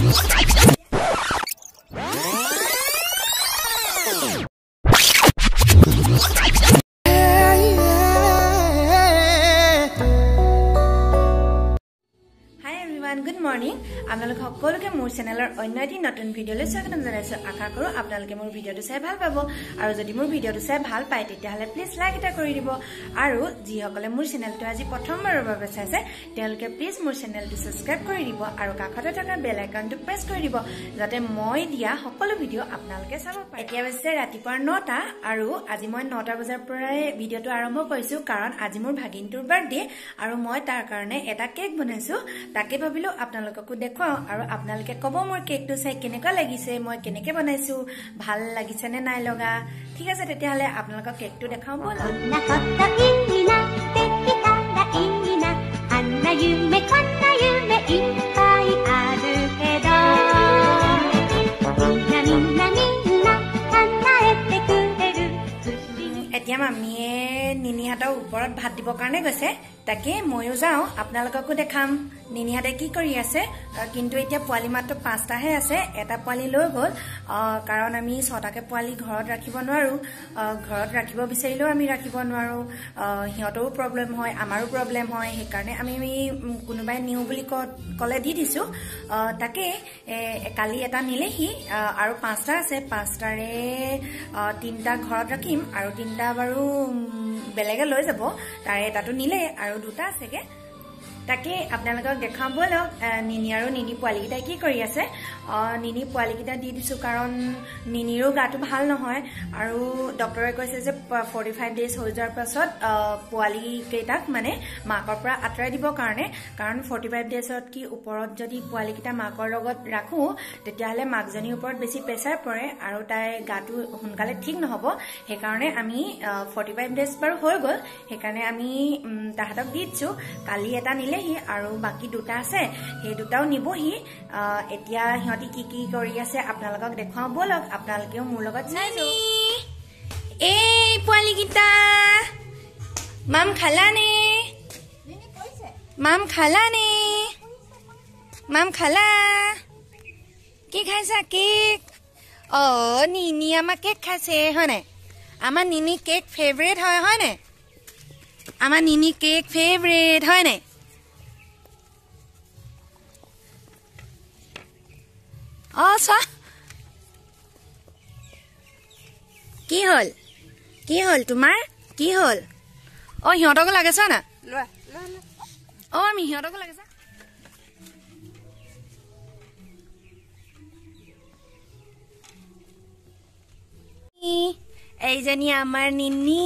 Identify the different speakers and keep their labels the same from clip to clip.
Speaker 1: Good morning. আপোনালোক সকলোকে মোৰ চেনেলৰ অন্য এটি নতুন ভিডিঅলৈ স্বাগতম জনাইছো। আশা কৰো আপোনালোকে মোৰ ভিডিঅটো চাই ভাল পাব আৰু যদি মোৰ ভিডিঅটো চাই ভাল পায় তেতিয়াহলে প্লিজ লাইক এটা কৰি দিব আৰু যিসকলে মোৰ চেনেলটো আজি প্ৰথমবাৰৰ বাবে চাইছে তেওঁলোকে প্লিজ মোৰ চেনেলটো সাবস্ক্ৰাইব কৰি দিব আৰু কাষতে থকা বেল আইকনটো প্ৰেছ কৰি দিব যাতে মই দিয়া সকলো ভিডিঅ আপোনালোকে চাব পাৰে। এতিয়া হৈছে ৰাতিপুৱা 9টা আৰু আজি মই 9টা বজাৰ পৰাই ভিডিঅটো আৰম্ভ কৰিছো কাৰণ আজি মোৰ ভাগিনটোৰ বাৰ্থডে আৰু মই তাৰ কাৰণে এটা কেক বনাইছো। তাকে ভাবিলো আপোনালোককো দেখুৱাও আৰু আপোনালোকে কব মোৰ কেকটো চাই কেনেকুৱা লাগিছে, মই কেনেকৈ বনাইছো, ভাল লাগিছে নে নাই লগা। ঠিক আছে তেতিয়াহলে আপোনালোকক কেকটো দেখাও বল। এতিয়া মামীয়ে নিনিহাতৰ ওপৰত ভাত দিবৰ কাৰণে গৈছে, তাকে ময়ো যাওঁ আপোনালোককো দেখাম নিনিহাতে কি কৰি আছে। কিন্তু এতিয়া পোৱালি মাত্ৰ 5টাহে আছে, এটা পোৱালি লৈ গ'ল কাৰণ আমি 6টাকে পোৱালি ঘৰত ৰাখিব নোৱাৰো। ঘৰত ৰাখিব বিচাৰিলেও আমি ৰাখিব নোৱাৰো, সিহঁতৰো প্ৰব্লেম হয় আমাৰো প্ৰব্লেম হয়, সেইকাৰণে আমি কোনোবাই নিও বুলি ক'লে দি দিছো। তাকে কালি এটা নিলেহি আৰু 5টা আছে, 5টাৰে 3টা ঘৰত ৰাখিম আৰু 3টা বাৰু বেলেগে লৈ যাব, তাৰে এটাটো নিলে আৰু 2টা আছেগে। তাকে আপোনালোকক দেখাম বলক নিনি আৰু নিনি পোৱালিকেইটাই কি কৰি আছে। নিনি পোৱালিকেইটা দি দিছো কাৰণ নিনিৰো গাটো ভাল নহয় আৰু ডক্টৰে কৈছে যে 45 ডেজ হৈ যোৱাৰ পাছত পোৱালিকেইটাক মানে মাকৰ পৰা আঁতৰাই দিবৰ কাৰণে, কাৰণ 45 ডেজত কি ওপৰত যদি পোৱালিকেইটা মাকৰ লগত ৰাখো তেতিয়াহ'লে মাকজনীৰ ওপৰত বেছি প্ৰেছাৰ পৰে আৰু তাইৰ গাটো সোনকালে ঠিক নহ'ব। সেইকাৰণে আমি 45 ডেজ বাৰু হৈ গ'ল, সেইকাৰণে আমি তাহাঁতক দি দিছো। কালি এটা নিলে আৰু বাকি 2টা আছে, সেই 2টাও নিবহি। এতিয়া সিহঁতি কি কি কৰি আছে আপোনালোকক দেখুৱাও বলক, আপোনালোকেও মোৰ লগত চাই যাওক। এই পোৱালিকেইটা মাম খালানে? মাম খালানে? মাম খালা? কি খাইছা? কেক? নিনি আমাৰ কেক খাইছে হয় নাই? আমাৰ নিনি কেক ফেভৰেট হয় নাই? আমাৰ নিনি কেক ফেভৰেট হয় নাই? চোৱা কি হল তোমাৰ কি হল? সিহঁতকো লাগে চোৱা না, আমি সিহঁতকো লাগে চা। এইজনী আমাৰ নিনি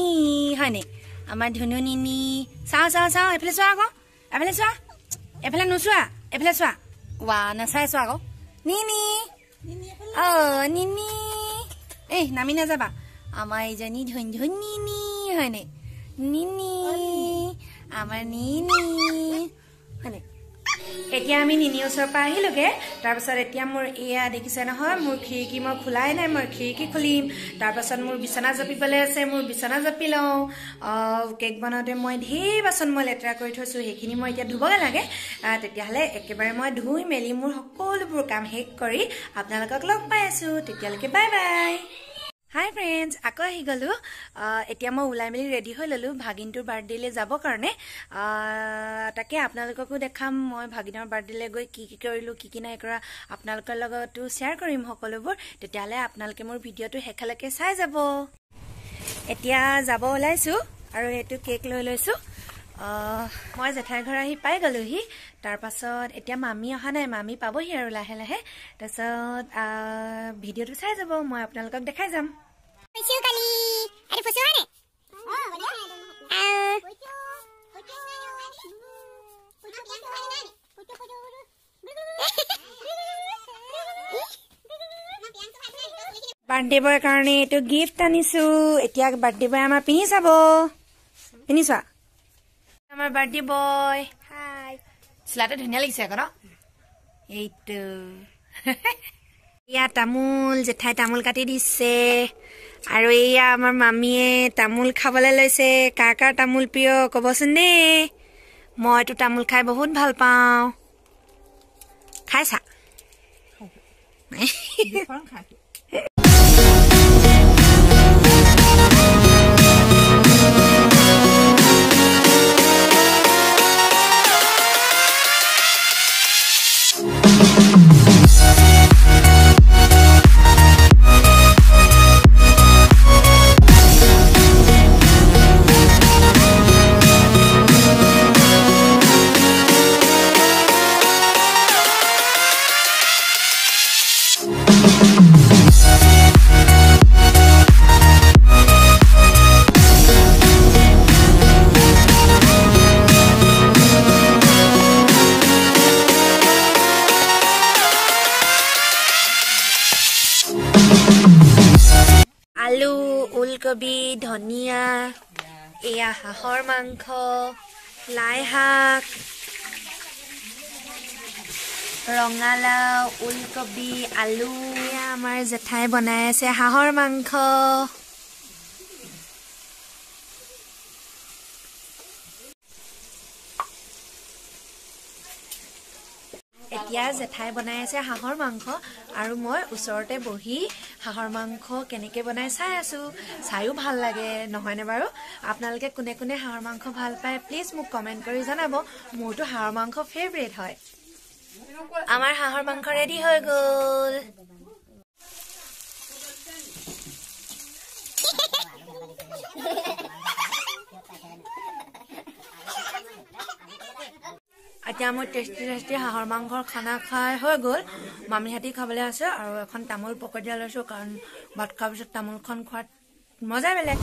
Speaker 1: হয়নে? আমাৰ ধুনু নিনি। চাওঁ এফালে চোৱা আকৌ, এফালে চোৱা, এফালে নোচোৱা, এফালে চোৱা। নাচাই চোৱা আকৌ নিনি। নিনি নামি নাযাবা, আমাৰ এইজনী ধুন নিনি হয়নে? নিনি আমাৰ নিনি হয়নে? এতিয়া আমি নিনি ওচৰৰ পৰা আহিলোগে। তাৰপাছত এতিয়া মোৰ এয়া দেখিছে নহয়, মোৰ খিৰিকী মই খোলাই নাই, মই খিৰিকী খুলিম। তাৰপাছত মোৰ বিচনা জাপিবলৈ আছে, মোৰ বিচনা জাপি লওঁ। কেক বনাওঁতে মই ঢেৰ বাচন মই লেতেৰা কৰি থৈছো, সেইখিনি মই এতিয়া ধুবগে লাগে। তেতিয়াহ'লে একেবাৰে মই ধুই মেলি মোৰ সকলোবোৰ কাম শেষ কৰি আপোনালোকক লগ পাই আছো। তেতিয়ালৈকে বাই বাই। হাই ফ্ৰেণ্ডছ, আকৌ আহি গ'লো। এতিয়া মই ওলাই মেলি ৰেডি হৈ ল'লো ভাগিনটোৰ বাৰ্থডেলৈ যাবৰ কাৰণে। তাকে আপোনালোককো দেখাম মই ভাগিনৰ বাৰ্থডেলৈ গৈ কি কি কৰিলোঁ, কি কি নাই কৰা, আপোনালোকৰ লগতো শ্বেয়াৰ কৰিম সকলোবোৰ। তেতিয়াহ'লে আপোনালোকে মোৰ ভিডিঅ'টো শেষলৈকে চাই যাব। এতিয়া যাব ওলাইছোঁ আৰু এইটো কেক লৈ লৈছোঁ। মই জেঠাই ঘৰ আহি পাই গ'লোহি। তাৰপাছত এতিয়া মামী অহা নাই, মামী পাবহি আৰু লাহে লাহে। তাৰপাছত ভিডিঅ'টো চাই যাব, মই আপোনালোকক দেখাই যাম। বাৰ্থডে বয়ৰ কাৰণে এইটো গিফ্ট আনিছো। এতিয়া বাৰ্থডে বয় আমাৰ পিন্ধি চাব, পিন্ধি চোৱা। আমাৰ বাৰ্থডে বয় চোলাটো ধুনীয়া লাগিছে আকৌ ন? এইটো এয়া তামোল, জেঠাই তামোল কাটি দিছে আৰু এয়া আমাৰ মামীয়ে তামোল খাবলৈ লৈছে। কাৰ কাৰ তামোল প্ৰিয় ক'বচোন দেই। মইতো তামোল খাই বহুত ভাল পাওঁ। খাইছা? আলু ওলকবি ধনিয়া এয়া হাঁহৰ মাংস লাই শাক ৰঙালাও ওলকবি আলু এয়া আমাৰ জেঠাই বনাই আছে হাঁহৰ মাংস এতিয়া জেঠাই বনাই আছে হাঁহৰ মাংস আৰু মই ওচৰতে বহি হাঁহৰ মাংস কেনেকৈ বনাই চাই আছো চাইও ভাল লাগে নহয়নে বাৰু আপোনালোকে কোনে কোনে হাঁহৰ মাংস ভাল পায় প্লিজ মোক কমেণ্ট কৰি জনাব মোৰতো হাঁহৰ মাংস ফেভৰেট হয় আমাৰ হাঁহৰ মাংস ৰেডি হৈ গ'ল এতিয়া মই টেষ্টি হাঁহৰ মাংসৰ খানা খাই হৈ গ'ল মামীহঁতি খাবলৈ আছে আৰু এখন তামোল পকতিয়া লৈছোঁ কাৰণ ভাত খোৱাৰ পিছত তামোলখন খোৱাত মজাই বেলেগ